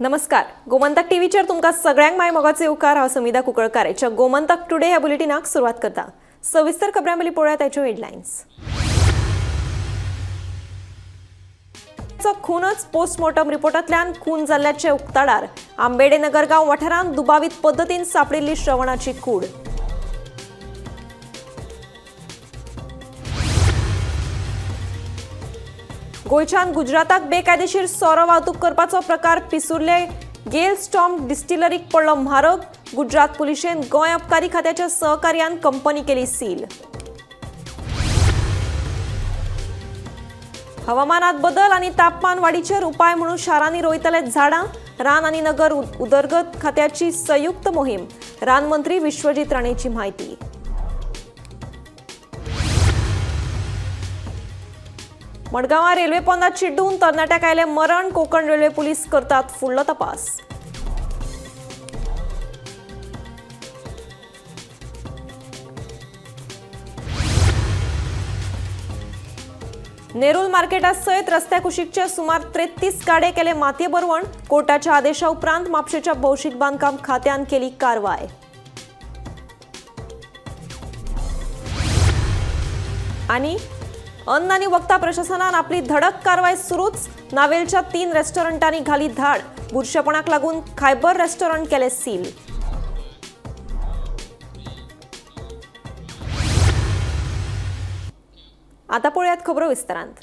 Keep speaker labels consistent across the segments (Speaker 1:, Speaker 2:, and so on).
Speaker 1: नमस्कार. गोमंतक टीव्हीचेर तुमकां सगळ्यांक माय मोगाचे उकार. हांव समिधा कुंकळकारेच्या गोमंतक टुडे ह्या बुलेटिनाक सुरवात करता. सविस्तर खबरां पयलीं पळोवया ताच्यो हेडलायन्स. खूनच पोस्टमॉर्टम रिपोर्टांतल्यान खून जाल्ल्याचे उक्ताडार. आंबेडे नगरगांव वाठारांत दुबावीत पद्दतीन सापडिल्ली श्रवणाची कूड. गोंयच्यान गुजराताक बेकायदेशीर सोरो वाहतूक करपाचो प्रकार पिसुरले. गेल स्टॉर्म डिस्टिलरीक पडलो म्हारग. गुजरात पुलिशेन गोंय अबकारी खात्याच्या सहकार्यान कंपनी केली सील. हवामानात बदल आनी तापमान वाडीचेर उपाय म्हणून शारांनी रोयतले झाडां. रान आनी नगर उदरगत खात्याची संयुक्त मोहीम. रान मंत्री विश्वजीत राणेची म्हायती. मडगांवां रेल्वे पोंदात चिड्डून तरणाट्याक आयले मरण. कोंकण रेल्वे पुलीस करतात फुडलो तपास. नेरूल मार्केटा सयत रस्त्या कुशीकचे सुमार 33 गाडे केले मातये बरवण. कोर्टाच्या आदेशा उपरांत म्हापशेच्या भौशीक बांदकाम खात्यान केली कारवाय. आनी अन्न आनी वखदां प्रशासनान आपली धडक कारवाय सुरूच. नावेलच्या 3 रेस्टॉरंटांनी घाली धाड. बुरशेपणाक लागून खायबर रेस्टॉरंट केले सील. आता पळयात खबरो विस्तारांत.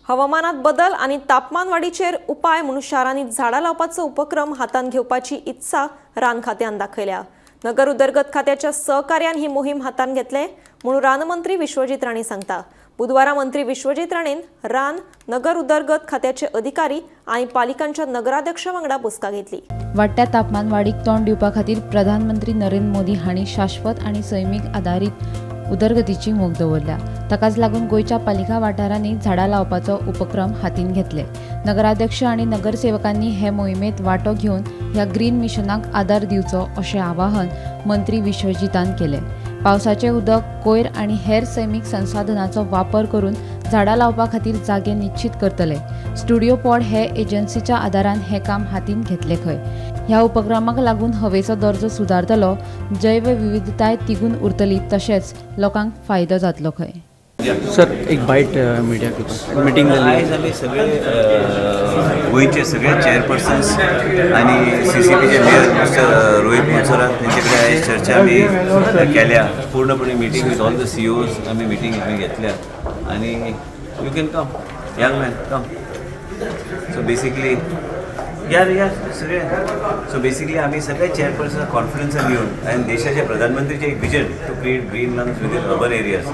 Speaker 1: हवामानात बदल आनी तापमान वाडीचेर उपाय म्हणून शारांनी झाडां लावपाचो उपक्रम हातान घेवपाची इत्सा रान खात्यान दाखयल्या. नगर उदरगत खात्याच्या सहकार्यान ही मोहीम हातान घेतले म्हणून रानमंत्री विश्वजीत राणे सांगता. बुधवारा मंत्री विश्वजीत राणेन रान नगर उदरगत खात्याचे अधिकारी आणि पालिकांच्या नगराध्यक्षा वांगडा बसका घेतली.
Speaker 2: वाडट्या तापमान वाडीक तोंड दिवपा खातीर प्रधानमंत्री नरेंद्र मोदी हांणी शाश्वत आनी सैमीक आधारीत उदरगतीची मोख दवरल्या. ताकाच लागून गोंयच्या पालिका वाठारांनी झाडां लावपाचो उपक्रम हातीन घेतले. नगराध्यक्ष आनी नगरसेवकांनी हे मोहिमेंत वांटो घेवन ह्या ग्रीन मिशनाक आदार दिवचो अशें आवाहन मंत्री विश्वजीतान केलें. पावसाचें उदक, कोयर आनी हेर सैमीक संसाधनांचो वापर करून झाडां लावपा खातीर जागे निश्चित करतले. स्टुडिओ पॉड हे एजन्सीच्या आदारान हे काम हातीन घेतले खंय. ह्या उपक्रमाक लागून हवेचो दर्जो सुदारतलो, जैव विविधताय तिगून उरतली, तशेंच लोकांक फायदो जातलो खंय.
Speaker 3: सर एक बाईट मीडिया मीटिंग
Speaker 4: आयज आमी सगळे गोंयचे सगळे चेअरपर्सन्स आनी CCPचे मेयर मिस्टर रोहित मनसोरात तेंचे कडेन आयज चर्चा आमी केल्या. पूर्णपणे meeting with all the CEOs आमी मिटींग घेतल्या आनी you can come young man come. So basically सगळे सो बेसिकली आमी सगळे चेअरपर्सन कॉन्फरन्सान येवन आनी देशाचे प्रधानमंत्रीचे एक vision to create green lungs within urban areas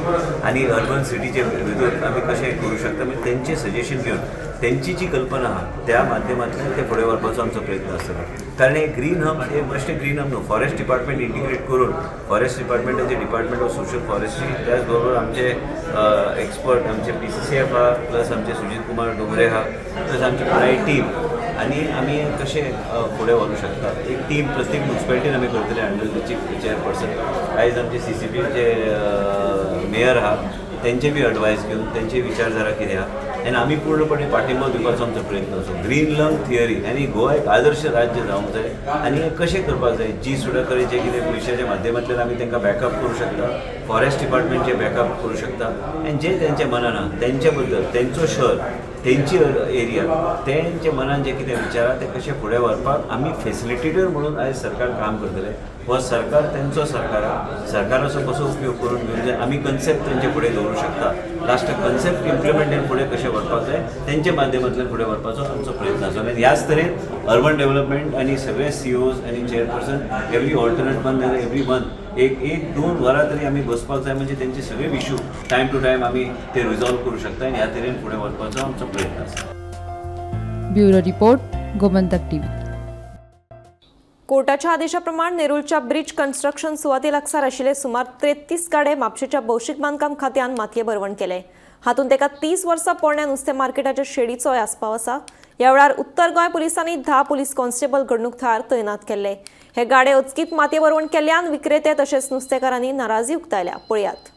Speaker 4: आनी अर्बन सिटीचे भितर आमी कशें करूं शकता म्हणजे तेंचे सजेशन घेवन तेंची जी कल्पना आहा त्या माध्यमांतल्यान ते फुडें व्हरपाचो आमचो प्रयत्न आसतलो. कारण हे ग्रीन हब हे बेश्टे ग्रीन हब न्हू, फॉरेस्ट डिपार्टमेंट इंटिग्रेट करून फॉरेस्ट डिपार्टमेंटाचे डिपार्टमेंट ऑफ सोशल फॉरेस्ट्री त्याच बरोबर आमचे एक्सपर्ट आमचे PCCF आहा प्लस आमचे सुजीत कुमार डोंगरे आहा प्लस आमची पुराय टीम आनी आमी कशें फुडें व्हरू शकता. एक टीम प्रत्येक म्युन्सिपालिटीन आमी करतले अंडर द चीफ चेअरपर्सन. आयज आमचे CCPचे मेयर आहा तेंचे बी एडवायस घेवन तेंचे विचारधारा कितें आहा आनी आमी पूर्णपणे पाठिंबो दिवपाचो आमचो प्रयत्न आसा. ग्रीन लंग थियरी आनी गोवा एक आदर्श राज्य जावंक जाय आनी हें कशें करपाक जाय. जी सुद्दां कडेन कितें पयशाच्या माध्यमांतल्यान आमी तांकां बॅकअप करूं शकता, फॉरेस्ट डिपार्टमेंटचे बॅकअप करूं शकता आनी जे तेंचे मनान आहा तेंचे बद्दल तेंचो शहर तेंची एरिया तेंचे मनान जे कितें विचारा ते कशें फुडें व्हरपाक आमी फेसिलिटेटर म्हणून आयज सरकार काम करतले. हो सरकार तेंचो सरकार आहा. सरकाराचो कसो उपयोग करून घेवन जाय आमी कन्सेप्ट तेंचे फुडें दवरूं शकता. लास्टाक कन्सेप्ट इम्प्लिमेंट आनी फुडें कशें व्हरपाक जाय तेंचे माध्यमांतल्यान फुडें व्हरपाचो आमचो प्रयत्न आसा. आनी ह्याच तरेन अर्बन डेव्हलपमेंट आनी सगळे CEOs आनी चेअरपर्सन एवरी ऑल्टरनेट मंथ आनी एवरी मंथ एक 2 वरां तरी आमी बसपाक जाय म्हणजे तेंचे सगळे इश्यू टायम टू टायम आमी ते रिजॉल्व करूं शकता आनी ह्या तरेन फुडें व्हरपाचो आमचो प्रयत्न आसा.
Speaker 2: Bureau report, Gomantak TV.
Speaker 1: कोर्टाच्या आदेशाप्रमाणे नेरूलच्या ब्रिज कन्स्ट्रक्शन सुवाते लागसार आशिल्ले सुमार 33 गाडे म्हापशेच्या भौशीक बांदकाम खात्यान मातये बरवण केले. हातूंत एका 30 वर्सां पोरण्या नुस्तें मार्केटाच्या शेडीचोय आस्पाव आसा. ह्या वेळार उत्तर गोंय पुलिसांनी 10 पुलीस कॉन्स्टेबल घडणूक थळार तैनात केल्ले. हे गाडे अचकीत मातये बरवण केल्ल्यान विक्रेते तशेंच नुस्तेकारांनी नाराजी उक्तायल्या. पळयात.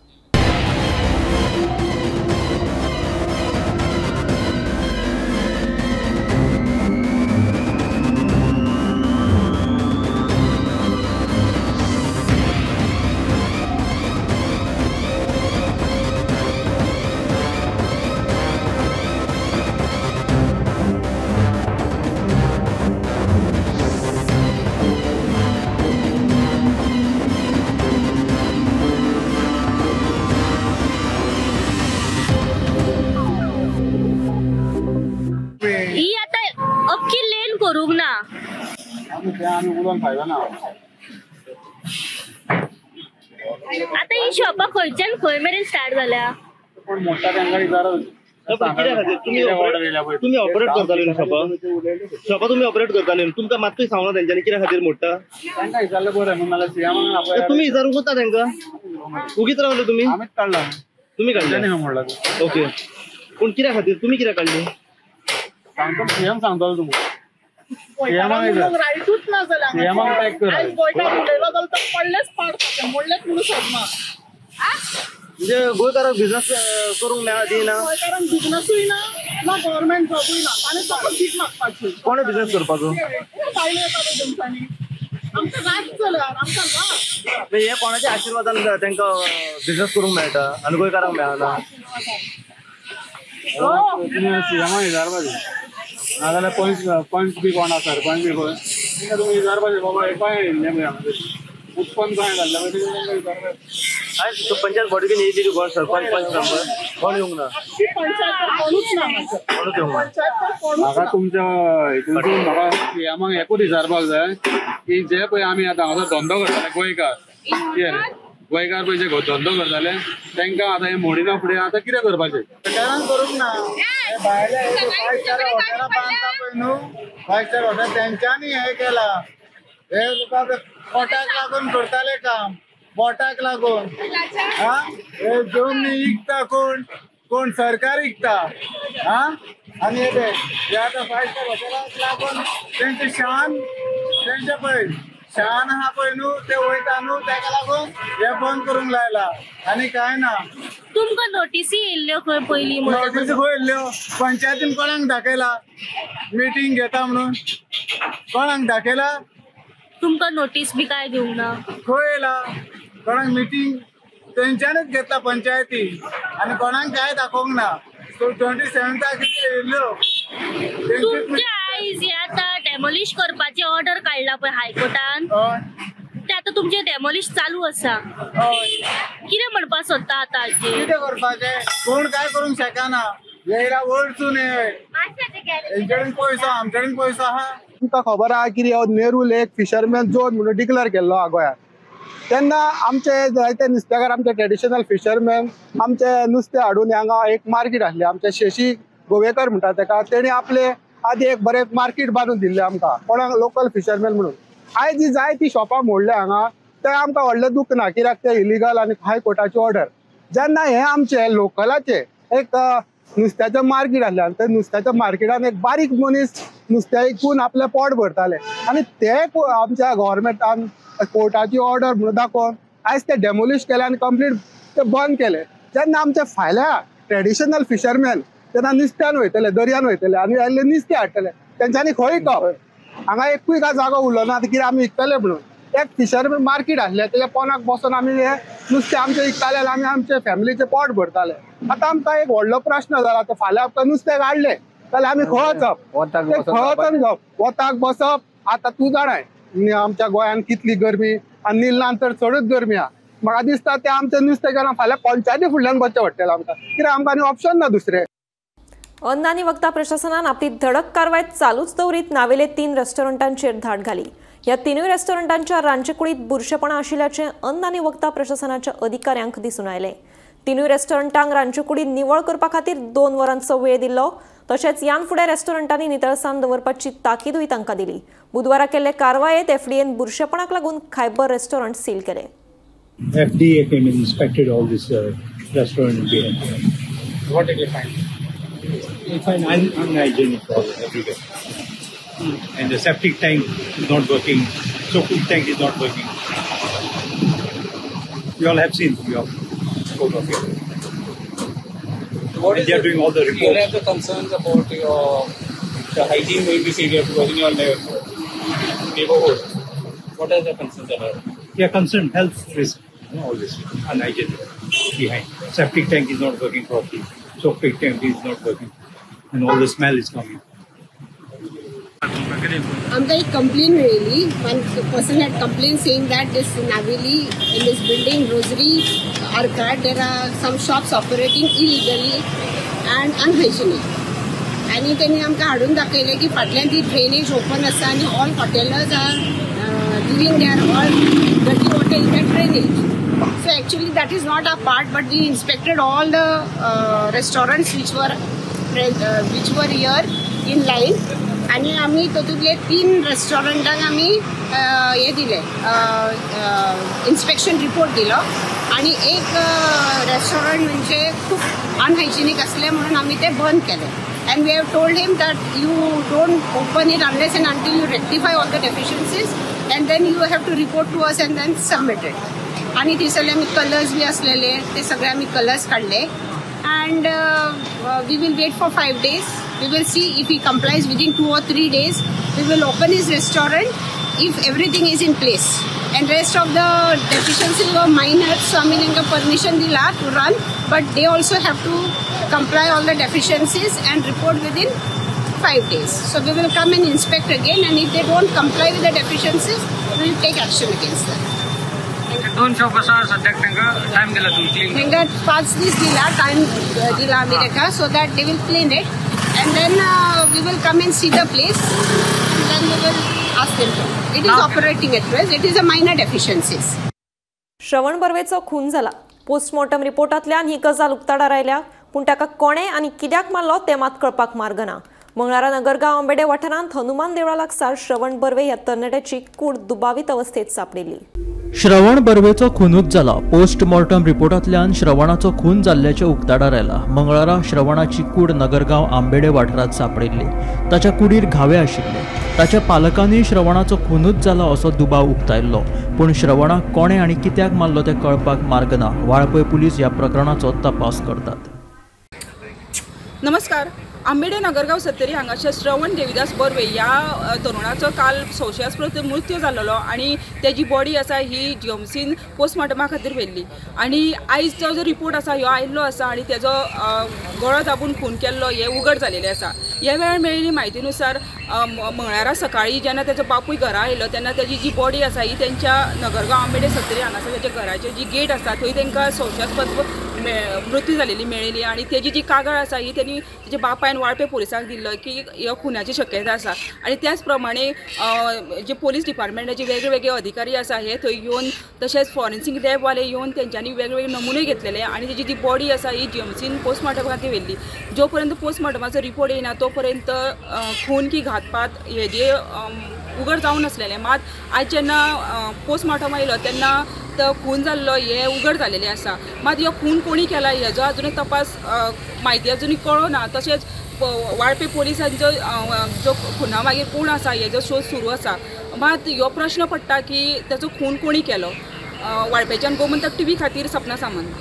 Speaker 5: ते आम्ही उलोवन फायदा ना.
Speaker 6: आता ही शॉपा खंयच्यान खंय मेरेन स्टार्ट जाल्या?
Speaker 5: पण मोठा त्यांना विचार
Speaker 7: तुम्ही ऑपरेट करताले न्हू शॉपा तुम्ही ऑपरेट करताले तुमकां मात्तूय सांगना तेंच्यांनी कित्या खातीर मोडटा
Speaker 5: त्यांना विचारलं बरं म्हणून मला सियामा
Speaker 7: तुम्ही विचारूंक वता तेंकां उगीच रावले तुम्ही
Speaker 5: आम्हीच काढला
Speaker 7: तुम्ही काढले
Speaker 5: त्याने म्हणला
Speaker 7: ओके पूण कित्या खातीर तुम्ही कित्याक काढली
Speaker 5: सांगतो सीएम सांगतो तुमकां
Speaker 8: रायटूच ना जाल्यार
Speaker 5: सीएमाक टॅग कर
Speaker 8: आयज गोंयकार उलयलो जाल्यार तो पडलेच पाडपाचे मोडलेच म्हणून सोदना.
Speaker 7: म्हणजे गोंयकाराक बिझनस करूंक मेळा दिना
Speaker 8: गोंयकारांक बिजनसूय ना ना गव्हर्नमेंट जॉबूय ना आनी फकत भीक मागपाची.
Speaker 7: कोणे बिझनस करपाचो
Speaker 8: भायले येता पळय तेंच्यांनी आमकां रात जाल्यार आमकां रात.
Speaker 7: हे कोणाच्या आशिर्वादान तांकां बिझनस करूंक मेळटा आनी गोंयकारांक मेळना
Speaker 5: तुम्ही सीएमा विचारपाचें नाजाल्यार पंच बी कोण आसा सरपंच बी कोण तिका तुम्ही विचारपाचें बाबा हे काय उत्पन्न काय घाल्लें मागीर तांकां विचारपाचें.
Speaker 7: आयज पंचायत बॉडीन येयली कोण सरपंच पंच नंबर कोण येवंक ना
Speaker 8: ती पंचायत कोणूच ना
Speaker 7: कोणूच येवंक ना.
Speaker 8: पंचायत कोणूच
Speaker 5: म्हाका तुमच्या हितून म्हाका सीएमाक एकूच विचारपाक जाय की जे पळय आमी आतां हांगासर धंदो करताले गोंयकार गोंयकार पळय जे धंदो करताले तांकां आतां हे मोडिना फुडें आतां कितें करपाचें
Speaker 8: सरकारान करूंक ना. भायले 5 स्टार हॉटेलां बांदता पळय न्हू 5 स्टार हॉटेल तेंच्यांनी हे केला हे तुका पोटाक लागून करताले काम पोटाक लागून हा हे जमनी विकता कोण सरकार विकता हा आनी हे आतां 5 स्टार हॉटेलाक लागून तेंचे शान तेंचे पळय शान आहा पळय न्हू ते वयता न्हू ताका लागून हे बंद करूंक लायला आनी काय ना.
Speaker 6: तुमकां नोटीसी येयल्ल्यो खंय पयलीं
Speaker 8: नोटीस खंय पंचायतीन कोणाक दाखयला मिटींग घेता म्हणून कोणाक दाखयला
Speaker 6: तुमकां नोटीस बी काय दिवंक ना?
Speaker 8: खंय येयला कोणाक मिटींग तेंच्यांनीच घेतला पंचायती आनी कोणाक काय दाखोवंक ना. 27 कितें येयल्ल्यो
Speaker 6: तुमचे आयज हे आतां डेमोलिश करपाची ऑर्डर काडला पळय हायकोर्टान ते आतां तुमचे डेमोलिश चालू आसा कितें म्हणपाक सोदता आतां हाचेर?
Speaker 8: कितें करपाचें कोण काय करूंक शकना येयला वळचून हेंच्याकडेन पयसो आमच्याकडेन पयसो आहा. तुमकां खबर आहा कितें नेहरू लेक फिशरमॅन झोन म्हणून डिक्लेअर केल्लो आहा गोंयांत तेन्ना आमचे जायते नुस्तेकार आमचे ट्रेडिशनल फिशरमॅन आमचे नुस्तें हाडून हांगा एक मार्केट आसलें आमचे शेशी गोवेकर म्हणटा तेका तेणी आपले आदी एक बरें मार्केट बांदून दिल्लें आमकां कोणाक लोकल फिशरमॅन म्हणून. आयज जी जाय ती शॉपां मोडल्या हांगा ते आमकां व्हडलें दुख ना कित्याक ते इलिगल आनी हायकोर्टाची ऑर्डर. जेन्ना हे आमचे लोकलाचे एक नुस्त्याचें मार्केट आसलें आनी ते नुस्त्याच्या मार्केटान एक बारीक मनीस नुस्तें विकून आपलें पोट भरताले आनी ते आमच्या गव्हर्मेंटान कोर्टाची ऑर्डर म्हणून दाखोवन आयज ते डेमोलिश केले आनी कंप्लीट ते बंद केले. जेन्ना आमचे फाल्यां ट्रेडिशनल फिशरमॅन तेन्ना नुस्त्यान वयतले दर्यान वयतले आनी आयले नुस्तें हाडटले तेंच्यांनी खंय तो हांगा एकूय काय जागो उरलो ना कितें आमी विकतले म्हणून एक फिशरमॅन मार्केट आसलें तेच्या पोंदाक बसून आमी हे नुस्तें आमचें विकताले आनी आमचे फॅमिलीचें पोट भरताले. आतां आमकां एक व्हडलो प्रश्न जाला तो फाल्यां आमकां नुस्तें काडलें जाल्यार आमी खंय वचप वताक बसप. आतां तूं जाणाय आमच्या गोंयांत कितली गरमी आनी निलनान तर चडूच गरमी आहा. म्हाका दिसता ते आमचें नुस्तें केन्ना फाल्यां पंचायती फुडल्यान बसचें पडटलें आमकां कित्याक आमकां आनी ऑप्शन ना दुसरें.
Speaker 1: अन्न आणि वखदा प्रशासनान आपली धडक कारवाय चालूच दवरीत नावेले 3 रेस्टॉरंटांचेर धाड घाली. या 3 रेस्टॉरंटांच्या रांदचे कुडीत बुरशेपणा आशिल्ल्याचे अन्न आणि वखदा प्रशासनाच्या अधिकाऱ्यांक दिसून आयले. 3 रेस्टॉरंटांक रांदचे कुडी निवळ करपा खातीर 2 वरांचो वेळ दिल्लो. तशेंच यान फुडें रेस्टॉरंटांनी नितळसाण दवरपाची ताकीदूय तांकां दिली. बुधवारा केल्ले कारवायेत एफडीएन बुरशेपणाक लागून खायबर रेस्टॉरंट सील केले.
Speaker 9: FDA came and inspected all this restaurant behavior.
Speaker 5: What did you find?
Speaker 9: We find unhygienic problem everywhere. And the septic tank is not working, soaking tank is not working. You all have seen your photo of it. They are doing all the reports.
Speaker 10: You have the concerns about the hygiene may be serious because in your neighborhood. What are the concerns about?
Speaker 9: We are concerned health risk, all this unhygienic behind. Septic tank is not working properly. Soaking tank is not working. And all the smell is coming.
Speaker 11: आमकां एक complain मेळिल्ली. One person had complain saying that this Navili in this building Rosary Arcade there are some shops operating illegally and unhygienic आनी त्यांनी आमकां हाडून दाखयलें की फाटल्यान ती ड्रेनेज ओपन आसा आनी all hoteliers are living there all dirty water in the drainage. So actually that is not our part, but we inspected all the restaurants which were here in line. आणि आम्ही तातूंतले 3 रेस्टॉरंटांक आमी हे दिले inspection report दिलो आणि एक restaurant म्हणजे खूप अनहायजिनिक असले म्हणून आम्ही ते बंद केले. And we have told him that you don't open it unless and until you rectify all the deficiencies, and then you have to report to us and then submit it. आणि दिसले आम्ही colours बी असलेले ते सगळे आम्ही colours काढले. And we will wait for 5 days. We will see if he complies within 2 or 3 days. We will open his restaurant if everything is in place. And rest of the deficiencies were minor, so I mean permission dila to run, but they also have to comply all the deficiencies and report within 5 days. So we will come and inspect again, and if they don't comply with the deficiencies, we will take action against them.
Speaker 10: 2 शॉपांचा सध्या त्यांना time दिला तुम्ही.
Speaker 11: त्यांना 5 दिवस दिला time दिला आम्ही त्यांना, so that they will clean it, and then we will come and see the place, and then we will ask them to. It is operating at present. It is a minor deficiencies.
Speaker 1: श्रवण बर्वेचो खून जाला. Postmortem रिपोर्टांतल्यान ही गजाल उक्ताडा राहिल्या, पूण ताका कोणे आनी कित्याक मारलो तें मात कळपाक मार्ग ना. मंगळारा नगरगांव आंबेडे वाठारांत हनुमान देवळा लागसार श्रवण बर्वे ह्या तरणाट्याची कूड दुबावीत अवस्थेत सापडिल्ली.
Speaker 3: श्रवण बर्वेचो खूनच जाला. पोस्टमॉर्टम रिपोर्टांतल्यान श्रवणाचो खून जाल्ल्याचे उक्ताडार आयला. मंगळारा श्रवणाची कूड नगरगांव आंबेडे वाठारांत सापडिल्ली. ताच्या कुडीर घावे आशिल्ले. ताच्या पालकांनी श्रवणाचो खूनच जाला असो दुबाव उक्तायल्लो, पूण श्रवणाक कोणे आनी कित्याक मारलो तें कळपाक मार्ग ना. वाळपय पुलीस ह्या प्रकरणाचो तपास करतात.
Speaker 12: नमस्कार. आंबेडे नगरगाव सत्तरी हांगाच्या श्रवण देविदास बर्वे ह्या तरुणाचो काल संशयास्पद मृत्यू जाल्लो आणि त्याची बॉडी आसा ही जीएमसीन पोस्टमॉर्टमा खातीर व्हेल्ली. आणि आयज जो रिपोर्ट आसा ह्यो आयिल्लो आसा आणि तेजो गळो दाबून खून केल्लो हे उघड जालेले आसा. ह्या वेळार मेळिल्ली म्हायतीनुसार मंगळारा सकाळी जेन्ना तेजो बापूय घरा आयलो तेन्ना तेजी जी बॉडी आसा ही तेंच्या नगरगांव आंबेडे सत्तरी हांगासर तेच्या घराची जी गेट आसा थंय तेंकां संशयास्पद मृत्यू जालेली मेळिल्ली. आणि तेजी जी कागाळ आसा ही तेणी तेजे बापायन वाळपे पोलिसांक दिल्लो की ह्यो खुनाची शक्यता आसा. आणि त्याच प्रमाणे जे पोलीस डिपार्टमेंटाचे वेगवेगळे अधिकारी आसा हे थंय येवन तशेंच फॉरेन्सीक लॅबवाले येवन तेंच्यांनी वेगवेगळे नमुने घेतलेले आणि तेजी जी बॉडी आसा ही जीएमसीन पोस्टमॉर्टम खातीर व्हेल्ली. जो पर्यंत पोस्टमॉर्टमाचो रिपोर्ट येना तो पर्यंत खून की घातपात हे जे उघड जावन आसलेलें. मात आज जेन्ना पोस्टमॉर्टम आयलो तेन्ना तो खून जाल्लो हे उघड जालेले आसा. मात ह्यो खून कोणी केला हेजो अजुनूय तपास म्हायती अजुनूय कळना. तशेंच वाळपे पोलिसांचो जो खुना मागीर कोण आसा हेजो शोध सुरू आसा. मात ह्यो प्रश्न पडटा की तेजो खून कोणी केलो. वाळपेच्यान गोमंतक टीव्ही खातीर सपना सामंत.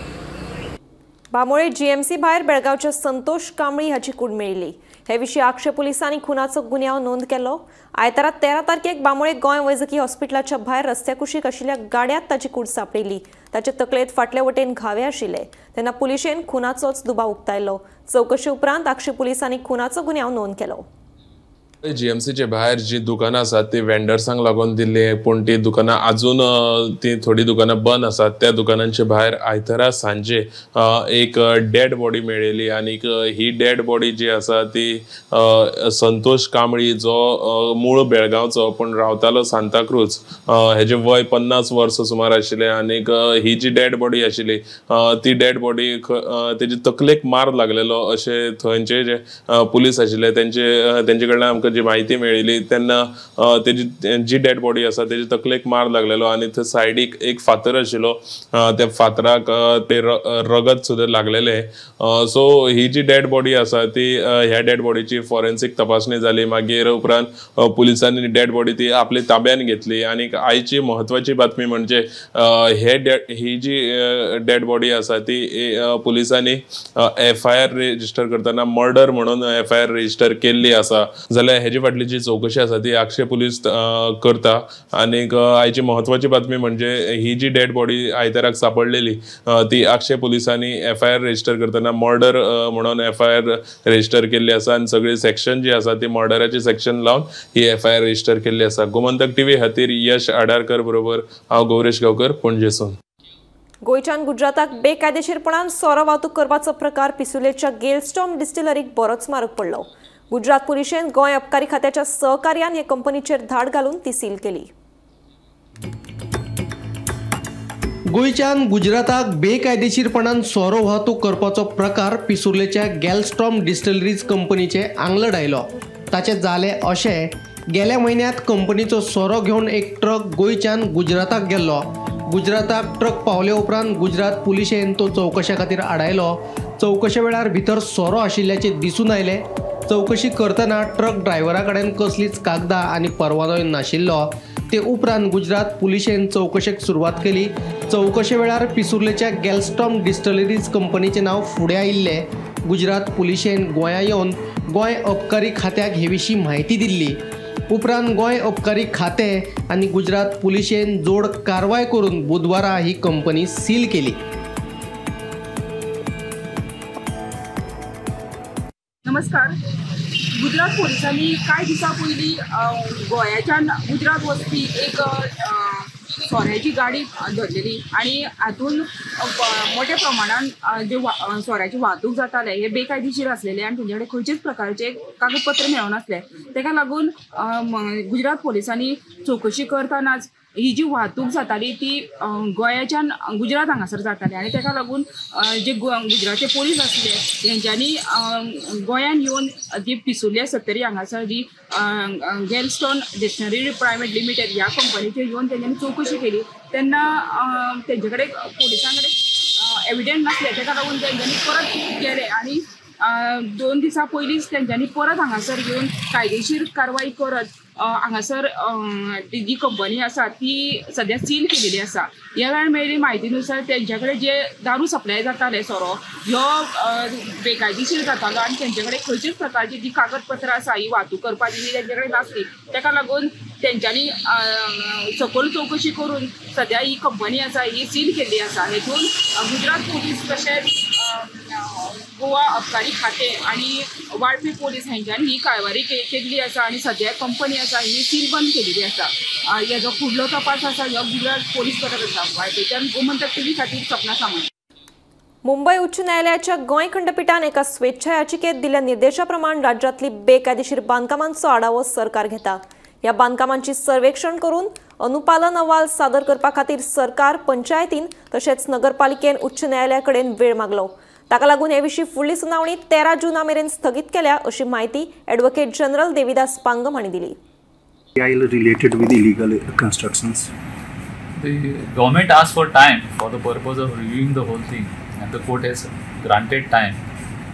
Speaker 1: बांबोळे जीएमसी भायर बेळगांवच्या संतोष कांबळी हाची कूड मेळिल्ली. हे विशीं आक्षे पुलिसांनी खुनाचो गुन्यांव नोंद केलो. आयतारा 13 तारखेक बांबोळे गोंय वैजकी हॉस्पिटलाच्या भायर रस्त्या कुशीक आशिल्ल्या गाडयांत ताची कूड सापडिल्ली. ताचे तकलेत फाटले वटेन घावे आशिल्ले. तेन्ना पुलिशेन खुनाचोच दुबाव उक्तायलो. चवकशी उपरांत आक्षे पुलिसांनी खुनाचो गुन्यांव नोंद केलो.
Speaker 13: जीएमसीचे भायर जी दुकानां आसात ती वेंडर्सांक लागून दिल्ली, पूण ती दुकानां आजून ती थोडी दुकानां बंद आसात. त्या दुकानांचे भायर आयतारा सांजे एक डेड बॉडी मेळिल्ली आनी ही डेड बॉडी जी आसा ती संतोष कांबळी जो मूळ बेळगांवचो पूण रावतालो सांताक्रूज. हेजे वय 50 वर्सां सुमार आशिल्लें. आनीक ही जी डेड बॉडी आशिल्ली ती डेड बॉडी तेजी तकलेक मार लागलेलो अशें थंयचे जे पुलीस आशिल्ले तेंचे कडल्यान आमकां जी माहिती मेळिल्ली तेन्ना तेजी जी डेड बॉडी आसा तेजी तकलेक मार लागलेलो आनी थंय सायडीक एक फातर आशिल्लो. त्या फातराक ते रगत सुद्दां लागलेले. सो ही जी डेड बॉडी आसा ती ह्या डेड बॉडीची फॉरेन्सीक तपासणी जाली. मागीर उपरांत पुलिसांनी डेड बॉडी ती आपल्या ताब्यान घेतली. आनी आयची म्हत्वाची बातमी म्हणजे ही जी डेड बॉडी आसा ती पुलिसांनी FIR रेजिस्टर करतना मर्डर म्हणून FIR रेजिस्टर केल्ली आसा. जाल्यार हेजी फाटली जी चौकशी आसा ती आक्षे पुलीस करता. आनीक आयची म्हत्वाची बातमी म्हणजे ही जी डेड बॉडी आयताराक सापडलेली ती आक्षे पुलिसांनी FIR रेजिस्टर करतना मर्डर म्हणून FIR रेजिस्टर केल्ली आसा. आनी सगळी सेक्शन जी आसा ती मर्डराची सेक्शन लावन ही FIR रेजिस्टर केल्ली आसा. गोमंतक टीव्ही खातीर यश आडारकर बरोबर हांव गौरेश गांवकर पणजेसून.
Speaker 1: गोंयच्यान गुजराताक बेकायदेशीरपणान सोरो वाहतूक करपाचो प्रकार पिसुलेच्या गेलस्टॉम डिस्टिलरीक बरोच मारक पडलो. गुजरात पुलिशेन गोंय अबकारी खात्याच्या सहकार्यान हे कंपनीचेर धाड घालून ती सील केली.
Speaker 14: गोंयच्यान गुजराताक बेकायदेशीरपणान सोरो वाहतूक करपाचो प्रकार पिसुर्लेच्या गॅलस्टॉर्म डिस्टिलरीज कंपनीचे आंगलड आयलो. ताचे जाले अशें गेल्या म्हयन्यांत कंपनीचो सोरो घेवन एक ट्रक गोंयच्यान गुजराताक गेल्लो. गुजराताक ट्रक पावले उपरांत गुजरात पुलिशेन तो चवकशे खातीर आडायलो. चवकशे वेळार भितर सोरो आशिल्ल्याचे दिसून आयले. चवकशी करतना ट्रक ड्रायव्हरा कडेन कसलीच कागदां आनी परवानोय नाशिल्लो. ते उपरांत गुजरात पुलिशेन चवकशेक सुरवात केली. चवकशे वेळार पिसुर्लेच्या गॅलस्टॉर्म डिस्टिलरीज कंपनीचें नांव फुडें आयिल्ले. गुजरात पुलिशेन गोंया येवन गोंय अबकारी खात्याक हे विशीं म्हायती दिल्ली. उपरांत गोंय अबकारी खातें आनी गुजरात पुलिशेन जोड कारवाय करून बुधवारा ही कंपनी सील केली.
Speaker 12: नमस्कार. गुजरात पोलिसांनी कांय दिसां पयलीं गोंयाच्यान गुजरात वचपी एक सोऱ्याची गाडी धरलेली आनी हातून मोठ्या प्रमाणान जे सोऱ्याची वाहतूक जाताले हे बेकायदेशीर आसलेले आनी तेंचे कडेन खंयचेच प्रकारचे कागदपत्र मेळनासले. तेका लागून गुजरात पोलिसांनी चवकशी करतानाच ही जी वाहतूक जाताली ती गोंयाच्यान गुजरात हांगासर जाताली आनी तेका लागून जे गुजरातचे पोलीस आसले तेंच्यांनी गोंयान येवन जी पिसुर्ले सत्तरी हांगासर जी गॅलस्टॉर्म डिस्टिलरी प्रायवेट लिमिटेड ह्या कंपनीचेर येवन तेंच्यांनी चवकशी केली. तेन्ना तेंचे कडेन पोलिसां कडेन एविडंट नासले. तेका लागून तेंच्यांनी परत गेले आनी 2 दिसां पयलींच तेंच्यांनी परत हांगासर येवन कायदेशीर कारवाई करत हांगासर जी कंपनी आसा ती सध्या सील केलेली आसा. ह्या वेळार मेळिल्ली म्हायतीनुसार तेंचे कडेन जे दारू सप्लाय जाताले सोरो ह्यो बेकायदेशीर जातालो आनी तेंचे कडेन खंयचेच प्रकारची जी कागदपत्रां आसा ही वाहतूक करपाची तेंचे कडेन नासली. तेका लागून तेंच्यांनी सखोल चवकशी करून सध्या ही कंपनी आसा ही सील केल्ली आसा. हेतून गुजरात पोलीस तशेंच गोवा अबकारी खातें आनी वाळपी पोलीस हांच्यांनी ही कारवाई केल्ली आसा आनी सध्या कंपनी आसा ही सील बंद केलेली आसा. हेजो फुडलो तपास आसा ह्यो गुजरात पोलीस करत आसा. वाळपेच्यान गोमंतक टीव्ही खातीर सपना सामंत.
Speaker 1: मुंबई उच्च न्यायालयाच्या गोंय खंडपीठान एका स्वेच्छा याचिकेत दिल्या निर्देशाप्रमाण राज्यातली बेकायदेशीर बांदकामांचो आढावो सरकार घेता. ह्या बांदकामांची सर्वेक्षण करून अनुपालन अहवाल सादर करपा खातीर सरकार पंचायतीन तशेंच नगरपालिकेन उच्च न्यायालया कडेन वेळ मागलो. ताका लागून हे विशीं फुडली सुनावणी 13 जूना मेरेन स्थगीत केल्या अशी माहिती ॲडव्होकेट जनरल देविदास पांगम हांणी दिली.
Speaker 15: Related with illegal constructions.
Speaker 10: The government asked for time for the purpose of reviewing the whole thing, and the court has granted time.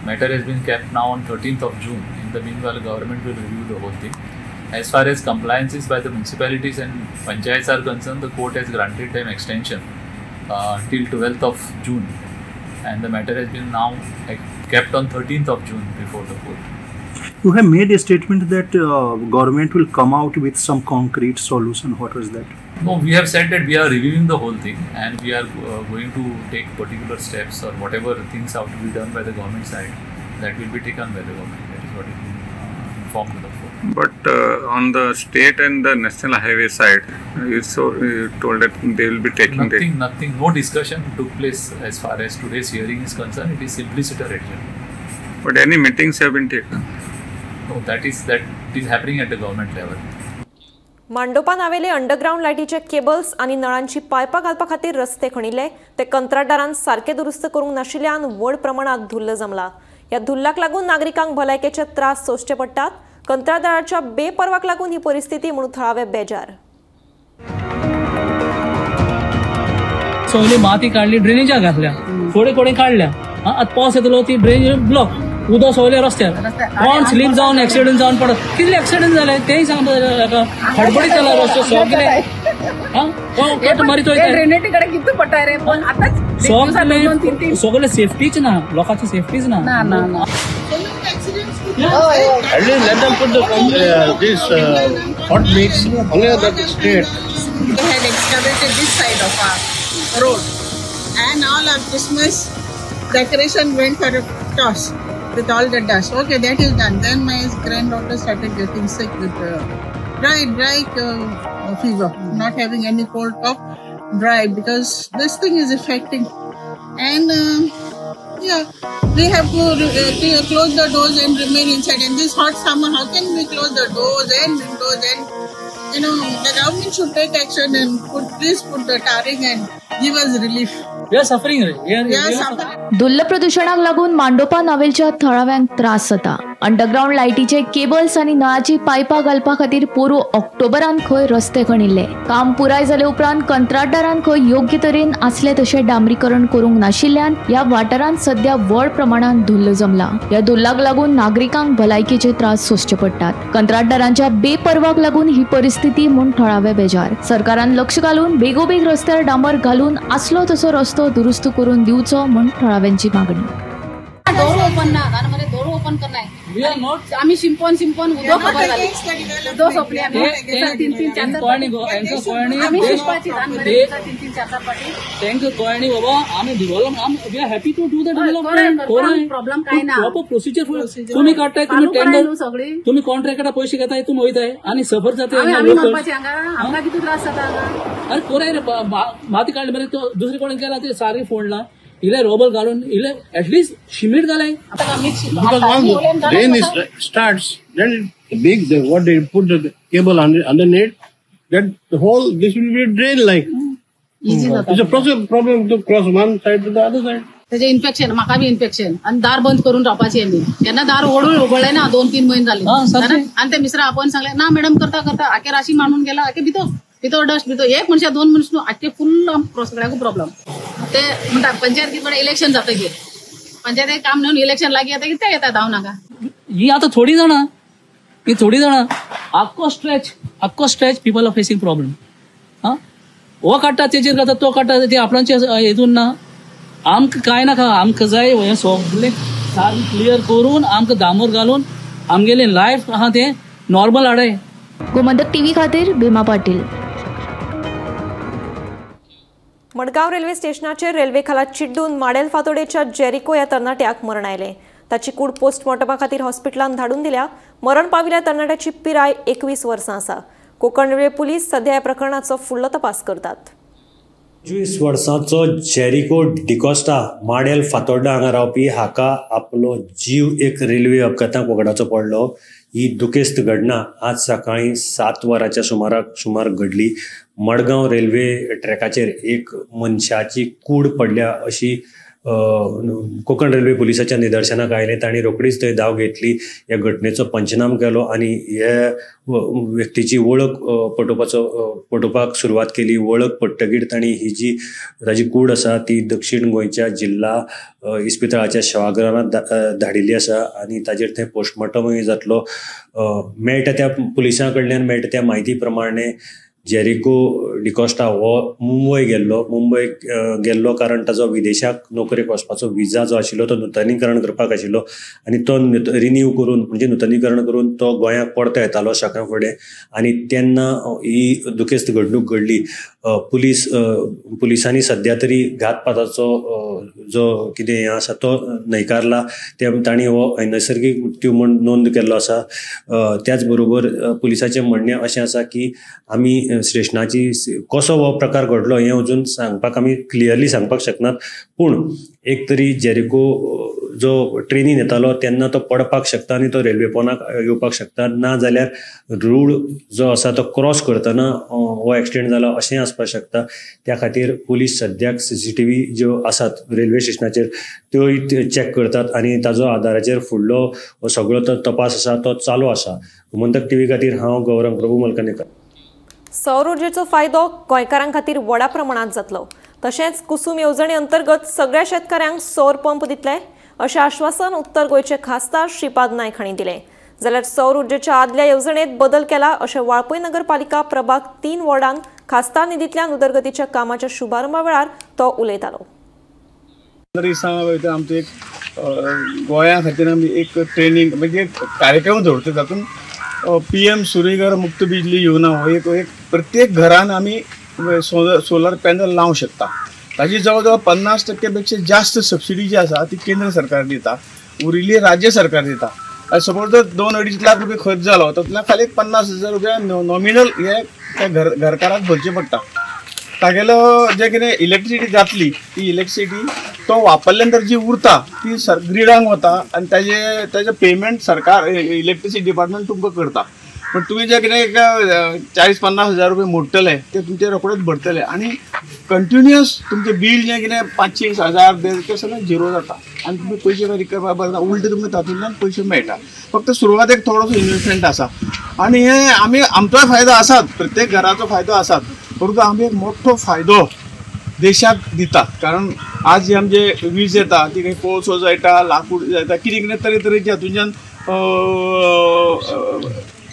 Speaker 10: Matter has been kept now on 13th of June. In the meanwhile, government will review the whole thing. As far as compliances by the municipalities and panchayats are concerned, the court has granted them extension till 12th of June, and the matter has been now kept on 13th of June before the court.
Speaker 15: You have made a statement that government will come out with some concrete solution. What was that?
Speaker 10: No, we have said that we are reviewing the whole thing and we are going to take particular steps, or whatever things have to be done by the government side, that will be taken by the government. That is what is being informed to the court.
Speaker 16: But on the state and the national highway side, you told that they will be taking
Speaker 10: nothing. No discussion took place as far as today's hearing is concerned. It is simply sit adjournment.
Speaker 16: But any meetings have been taken?
Speaker 10: No, that is happening at the government level.
Speaker 1: मांडोपा नावेले underground लायटीचे cables आनी नळांची पायपां घालपा खातीर रस्ते खणिल्ले ते कंत्राटदारान सारखे दुरुस्त करूंक नाशिल्ल्यान व्हड प्रमाणात धुल्ल जमला. ह्या धुल्लाक लागून नागरिकांक भलायकेचे त्रास सोंसचे पडटात. कंत्राटदाराच्या बेपरवाक लागून ही परिस्थिती म्हणून थळावे बेजार.
Speaker 17: सगळी माती काढली, ड्रेनेजा घातल्या, कोडे काढल्या. आता पावस येतलो ती ड्रेनेज ब्लॉक, उदक सगळे रस्त्यार. कोण स्लीप जावन एक्सिडेंट जावन पडत. कितले एक्सिडेंट जाले तेय सांगता. हडबडीत जाला रस्तो सगळे. कट मारीत सगळे सेफ्टीच ना, लोकांची सेफ्टीच ना.
Speaker 7: At least let them put this hot mix only that is straight.
Speaker 11: They had excavated this side of our road, and all our Christmas decoration went for a toss with all the dust. Okay, that is done. Then my granddaughter started getting sick with dry fever, not having any cold cough, dry, because this thing is affecting. And Yeah, we have to close the doors and remain inside. In this hot summer, how can we close the doors and windows? And the government should take action and please put the tarring and give us relief.
Speaker 17: We are suffering. We are
Speaker 11: suffering.
Speaker 18: दुर्लभ प्रदूषणाक लागून मांडोपा नावेलच्या थळाव्यांक त्रास जाता. Underground लायटीचे cables आणि नळाची पायपां घालपा खातीर पोरू ऑक्टोबरान खंय रस्ते खणिल्ले. काम पुराय जाले उपरांत कंत्राटदारान खंय योग्य तरेन आसले तशें डांबरीकरण करूंक नाशिल्ल्यान ह्या वाठारांत सध्या व्हड प्रमाणात धुल्ल जमला. ह्या धुल्लाक लागून नागरिकांक भलायकेचे त्रास सोंसचे पडटात. कंत्राटदारांच्या बेपरवाक लागून ही परिस्थिती म्हूण थळावे बेजार. सरकारान लक्ष घालून बेगोबेग रस्त्यार डांबर घालून आसलो तसो रस्तो दुरुस्त करून दिवचो म्हूण थळाव्यांची मागणी.
Speaker 19: डोर ओपन ना गाना मरे डोर ओपन करना है. वी आर नॉट आम्ही शिंपन उदो खबर घाली उदो सोपले आम्ही 3-4 पाटी आम्ही शिंपाची गान मरे 3-4 पाटी थँक कोणी बाबा आम्ही develop we are happy to do the development. Problem काय ना प्रॉपर प्रोसिजर तुम्ही काढताय तुम्ही टेंडर तुम्ही कॉन्ट्रॅक्टरा पैसे घेताय तुम्ही वयताय आणि सफर जाते आमका किती त्रास जाता. अरे कोराय रे माती काढली मरे तो दुसरी कोणी केला ते सारी फोडला इले रोबल घालून इले ऍटलीस्ट शिमिट घालाय.
Speaker 20: Because once rain starts, then what they put the cable underneath, that the whole this will be drain like. It's a problem to cross one side to the other side.
Speaker 19: त्याचे infection म्हाका बी infection आणि दार बंद करून रावपाची आमी केन्ना दार उघडले ना 2-3 महिने झाले आणि ते मिस्रा आपण सांगले ना मॅडम करता आखे राशी मांडून गेला आखे भितर डस्ट भितर एक मनशा 2 मनीस आखे फुल सगळ्याक प्रॉब्लेम. ते म्हणटा पंचायत कडे इलेक्शन जाता की पंचायत काम नेऊन इलेक्शन लागी आता किती येतात धाव नाका.
Speaker 17: ही आता थोडी जाणा आख्खो stretch people are facing problem. हो काडटा तेचेर करता तो काडटा ते आपणाचे हेतून ना. आमकां काय नाका आमकां जाय हे सगळें सारकें क्लियर करून आमकां दामोर घालून आमगेलें लायफ आहा तें नॉर्मल हाडय.
Speaker 18: गोमंतक टीव्ही खातीर भीमा पाटील.
Speaker 1: मडगांव रेल्वे स्टेशनाचेर रेल्वे खाला चिड्डून माडेल फातोडेच्या जेरिको ह्या तरणाट्याक मरण आयलें. ताची कूड पोस्टमॉर्टमा खातीर हॉस्पिटलांत धाडून दिल्या. मरण पाविल्ल्या तरणाट्याची पिराय 21 वर्सां आसा. कोंकण रेल्वे पुलीस सध्या ह्या प्रकरणाचो फुडलो तपास करतात.
Speaker 21: 25 वर्सांचो जेरिको डिकोस्टा माडेल फातोर्डा हांगा रावपी हाका आपलो जीव एक रेल्वे अपघातांत वगडाचो पडलो. ही दुखेस्त घडणा आज सकाळी 7 वरांच्या सुमार घडली. मडगांव रेल्वे ट्रॅकाचेर एक मनशाची कूड पडल्या अशी कोंकण रेल्वे पुलिसाच्या निदर्शनाक आयले. तांणी रोखडीच थंय धांव घेतली. ह्या घटनेचो पंचनाम केलो आनी ह्या व्यक्तीची वळख पटोवपाक सुरवात केली. वळख पडटकीर तांणी ही जी ताची कूड आसा ती दक्षिण गोंयच्या जिल्हा इस्पितळाच्या सेवाग्रामांत धाडिल्ली आसा आनी ताजेर थंय पोस्टमॉर्टमूय जातलो. मेळटा त्या पुलिसां कडल्यान मेळटा त्या म्हायती प्रमाणे जेरिको डिकोस्टा हो मुंबय गेल्लो कारण ताजो विदेशाक नोकरेक वचपाचो विजा जो आशिल्लो तो नूतनीकरण करपाक आशिल्लो आनी तो नूतनीकरण करून तो गोंयाक परतो येतालो शाखा फुडें आनी तेन्ना ही दुखेस्त घडणूक घडली. पुलिसांनी सध्या तरी घातपाताचो जो कितें हें आसा तो न्हयकारला. तांणी हो नैसर्गीक मृत्यू म्हूण नोंद केल्लो आसा. त्याच बरोबर पुलिसाचें म्हणणें अशें आसा की आमी स्टेशनाची कसो हो प्रकार घडलो हें अजून सांगपाक आमी क्लियरली सांगपाक शकनात. पूण एक तरी जेरिको जो ट्रेनीन येतालो तेन्ना तो पडपाक शकता आनी तो रेल्वे पोंदाक येवपाक शकता. ना जाल्यार रूळ जो आसा तो क्रॉस करतना हो एक्सिडेंट जालो अशें आसपाक शकता. त्या खातीर पुलीस सद्याक CCTV ज्यो आसात रेल्वे स्टेशनाचेर त्यो चॅक करतात आनी ताजो आदाराचेर फुडलो सगळो तो तपास आसा तो चालू आसा. गोमंतक टीव्ही खातीर हांव गौरंग प्रभू मलकानेकर.
Speaker 1: सौर उर्जेचो फायदो गोंयकारां खातीर व्हडा प्रमाणात जातलो. तशेंच कुसुम येवजणे अंतर्गत सगळ्या शेतकऱ्यांक सौर पंप दितले अशें आश्वासन उत्तर गोंयचे खासदार श्रीपाद नायक हांणी दिलें. जाल्यार सौर उर्जेच्या आदल्या येवजणेत बदल केला अशें वाळपय नगरपालिका प्रभाग 3 वॉर्डांत खासदार निधींतल्यान उदरगतीच्या कामाच्या शुभारंभा वेळार तो उलयतालो.
Speaker 8: आमचो एक गोंया खातीर आमी एक ट्रेनिंग म्हणजे कार्यक्रम दवरता तातूंत PM सूर्यघर मुक्त बिजली योजना हो एक प्रत्येक घरान आमी सोलर पॅनल लावंक शकता. ताची जवळ 50% पेक्षा जास्त सबसिडी जी आसा ती केंद्र सरकार दिता, उरिल्ली राज्य सरकार दिता. सपोज जर 2-2.5 लाख रुपये खर्च जालो तातूंतल्यान खाली 50,000 रुपया नॉमिनल हे त्या घरकाराक भरचे पडटा. तागेलो जे कितें इलेक्ट्रिसिटी जातली ती इलेक्ट्रिसिटी तो वापरल्या नंतर जी उरता ती ग्रिडांक वता आनी ताजे पेमेंट सरकार इलेक्ट्रिसिटी डिपार्टमेंट तुमकां करता. पण तुम्ही जे कितें 40-50 हजार रुपये मोडटले ते तुमचे रोखडेच भरतले आनी कंटिन्युअस तुमचें बील जें कितें 500 हजार ते सगळें झिरो जाता आनी तुमी पयशे रिकवर करता उलटे तुमकां तातूंतल्यान पयशे मेळटा. फक्त सुरवातेक थोडोसो इन्वेस्टमेंट आसा आनी हे आमचोय फायदो आसात, प्रत्येक घराचो फायदो आसात, परंतु आमी एक मोठो फायदो देशाक दितात. कारण आज जी आमचे वीज येता ती काही कोळसो जळटा, लाकूड जळटा, कितें कितें तरेतरेचे हातूंतल्यान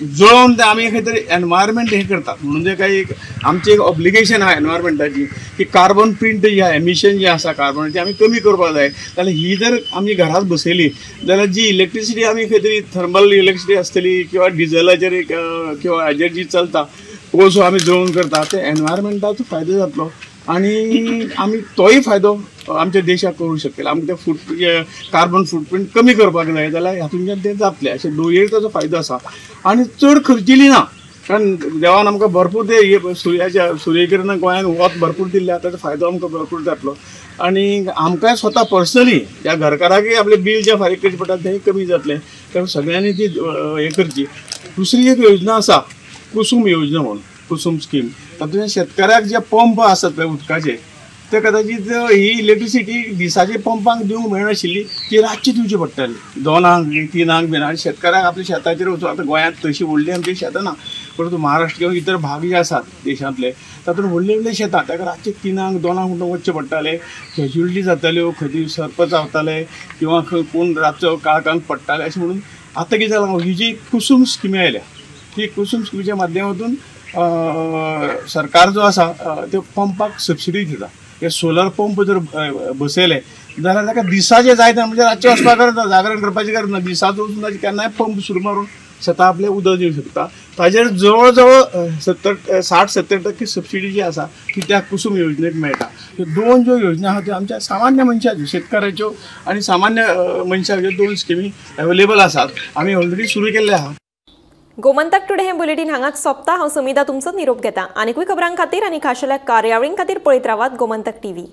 Speaker 8: जळोवन ते आमी खंय तरी एनवायरमेंट हे करतात. म्हणून जे काही आमची एक ऑब्लिगेशन आहा एनवायरमेंटाची की कार्बन प्रिंट जी आहा, एमिशन जे आसा कार्बनाची आमी कमी करपाक जाय. जाल्यार ही जर आमी घरात बसयली जाल्यार जी इलेक्ट्रिसिटी आमी खंय तरी थर्मल इलेक्ट्रिसिटी आसतली किंवा डिझेलाचेर किंवा हाजेर जी चलता कोळसो आमी जळोवन करता ते एनवायरमेंटाचो फायदो जातलो आनी आमी तोय फायदो आमच्या देशाक करूंक शकतले. आमकां कार्बन फुटप्रिंट कमी करपाक जाय जाल्यार हातूंतल्यान तें जातलें. अशें दोयेर ताचो फायदो आसा आनी चड खर्चिली ना. कारण देवान आमकां भरपूर ते सूर्यकिरणां गोंयांत वत भरपूर दिल्ल्या ताचो फायदो आमकां भरपूर जातलो आनी आमकांय स्वता पर्सनली ह्या घरकाराकय आपलें बील जें फारीक करचें पडटा तेंय कमी जातलें. तर सगळ्यांनी ती हें करची. दुसरी एक योजना आसा कुसुम योजना म्हणून, कुसुम स्कीम. तातूंत शेतकाराक जे पंप आसत पळय उदकाचे ते कदाचित ही इलेक्ट्रिसिटी दिसाचे पंपांक दिवंक मेळनाशिल्ली ती रातची दिवची पडटाली 2-3 बीन. आनी शेतकाराक आपल्या शेताचेर वचून आतां गोंयांत तशी व्हडली आमची शेतां ना, परंतु महाराष्ट्र किंवा इतर भाग जे आसात देशांतले तातूंत व्हडले व्हडले शेतां ताका रातचे 3-2 म्हणून वचचें पडटालें. कॅज्युअलिटी जाताल्यो, खंय सर्प चावताले किंवा खंय कोण रातचो काळखांत पडटाले अशें म्हणून. आतां कितें जालां ही जी कुसुम स्किमी आयल्या ती कुसुम स्किमीच्या माध्यमांतून सरकार जो आसा त्यो पंपाक सबसिडी दिता. हे सोलर पंप जर बसयले जाल्यार ताका दिसाचे जाय ते म्हणजे रातचे वचपाक गरज ना, जागरण करपाची गरज ना. दिसाचो वचून ताचे केन्नाय पंप सुरू मारून शेतां आपलें उदक दिवंक शकता. ताजेर जवळ जवळ 60-70% सबसिडी जी आसा ती त्या कुसुम योजनेक मेळटा. ह्यो 2 ज्यो योजना आहा त्यो आमच्या सामान्य मनशाच्यो, शेतकाराच्यो आनी सामान्य मनशाच्यो 2 स्किमी अवेलेबल आसात. आमी ऑलरेडी सुरू केल्ले आहा.
Speaker 1: गोमंतक टुडे हे बुलेटिन हांगाच सोंपता. हांव समिता तुमचो निरोप घेता. आनीकूय खबरां खातीर आनी खाशेल्या कार्यावळीं खातीर पळयत रावात गोमंतक TV.